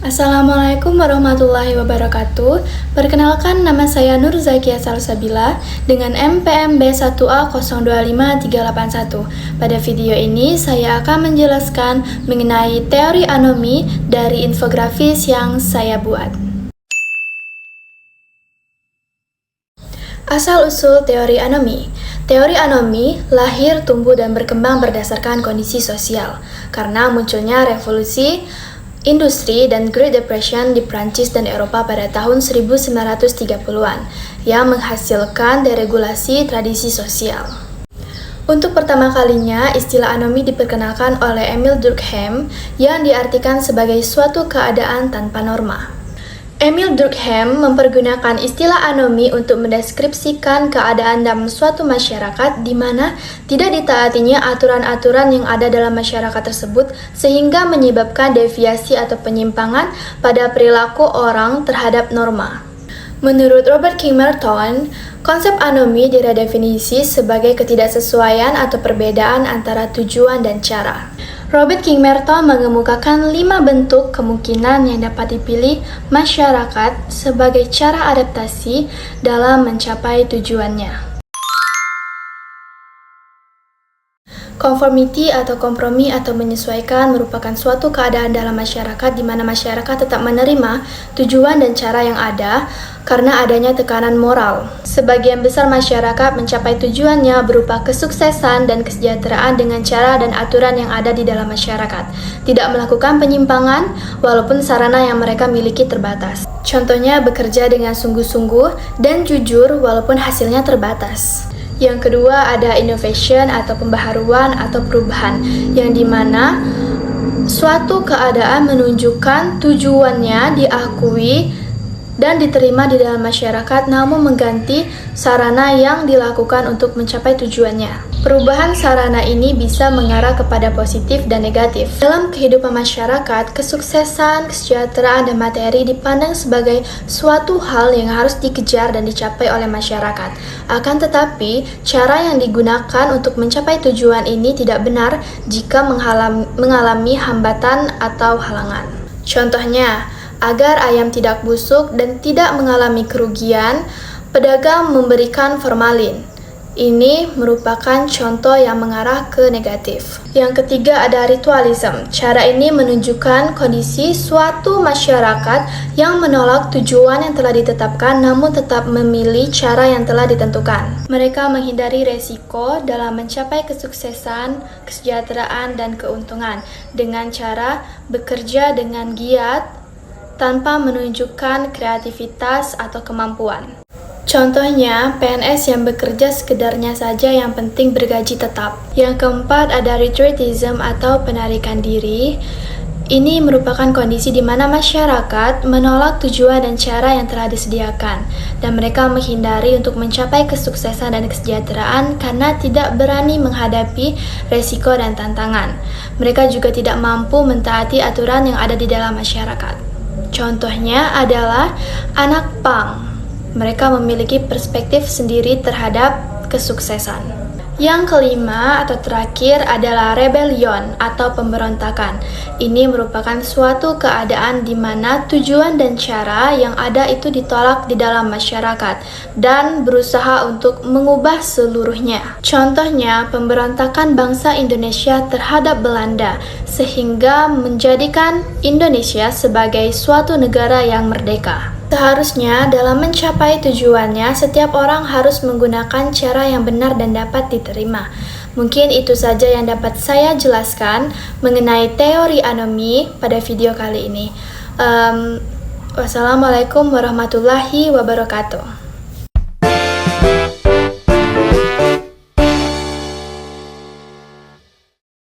Assalamualaikum warahmatullahi wabarakatuh. Perkenalkan, nama saya Nur Zakia Salsabila dengan MPM B1A025381. Pada video ini saya akan menjelaskan mengenai teori anomi dari infografis yang saya buat. Asal-usul teori anomi. Teori anomi lahir, tumbuh, dan berkembang berdasarkan kondisi sosial karena munculnya revolusi industri dan Great Depression di Prancis dan Eropa pada tahun 1930-an yang menghasilkan deregulasi tradisi sosial. Untuk pertama kalinya, istilah anomi diperkenalkan oleh Emile Durkheim yang diartikan sebagai suatu keadaan tanpa norma. Emile Durkheim mempergunakan istilah anomi untuk mendeskripsikan keadaan dalam suatu masyarakat di mana tidak ditaatinya aturan-aturan yang ada dalam masyarakat tersebut sehingga menyebabkan deviasi atau penyimpangan pada perilaku orang terhadap norma. Menurut Robert King Merton, konsep anomi diredefinisi sebagai ketidaksesuaian atau perbedaan antara tujuan dan cara. Robert King Merton mengemukakan 5 bentuk kemungkinan yang dapat dipilih masyarakat sebagai cara adaptasi dalam mencapai tujuannya. Conformity atau kompromi atau menyesuaikan merupakan suatu keadaan dalam masyarakat di mana masyarakat tetap menerima tujuan dan cara yang ada karena adanya tekanan moral. Sebagian besar masyarakat mencapai tujuannya berupa kesuksesan dan kesejahteraan dengan cara dan aturan yang ada di dalam masyarakat, tidak melakukan penyimpangan walaupun sarana yang mereka miliki terbatas. Contohnya bekerja dengan sungguh-sungguh dan jujur walaupun hasilnya terbatas. Yang kedua ada innovation atau pembaharuan atau perubahan, yang dimana suatu keadaan menunjukkan tujuannya diakui dan diterima di dalam masyarakat namun mengganti sarana yang dilakukan untuk mencapai tujuannya. Perubahan sarana ini bisa mengarah kepada positif dan negatif. Dalam kehidupan masyarakat, kesuksesan, kesejahteraan, dan materi dipandang sebagai suatu hal yang harus dikejar dan dicapai oleh masyarakat. Akan tetapi, cara yang digunakan untuk mencapai tujuan ini tidak benar jika mengalami hambatan atau halangan. Contohnya, agar ayam tidak busuk dan tidak mengalami kerugian, pedagang memberikan formalin. Ini merupakan contoh yang mengarah ke negatif. Yang ketiga ada ritualism. Cara ini menunjukkan kondisi suatu masyarakat yang menolak tujuan yang telah ditetapkan namun tetap memilih cara yang telah ditentukan. Mereka menghindari resiko dalam mencapai kesuksesan, kesejahteraan, dan keuntungan dengan cara bekerja dengan giat tanpa menunjukkan kreativitas atau kemampuan. Contohnya, PNS yang bekerja sekedarnya saja yang penting bergaji tetap. Yang keempat ada retreatism atau penarikan diri. Ini merupakan kondisi di mana masyarakat menolak tujuan dan cara yang telah disediakan, dan mereka menghindari untuk mencapai kesuksesan dan kesejahteraan karena tidak berani menghadapi resiko dan tantangan. Mereka juga tidak mampu mentaati aturan yang ada di dalam masyarakat. Contohnya adalah anak pang. Mereka memiliki perspektif sendiri terhadap kesuksesan. Yang kelima atau terakhir adalah rebellion atau pemberontakan. Ini merupakan suatu keadaan di mana tujuan dan cara yang ada itu ditolak di dalam masyarakat dan berusaha untuk mengubah seluruhnya. Contohnya, pemberontakan bangsa Indonesia terhadap Belanda sehingga menjadikan Indonesia sebagai suatu negara yang merdeka. Seharusnya dalam mencapai tujuannya, setiap orang harus menggunakan cara yang benar dan dapat diterima. Mungkin itu saja yang dapat saya jelaskan mengenai teori anomi pada video kali ini. Wassalamualaikum warahmatullahi wabarakatuh.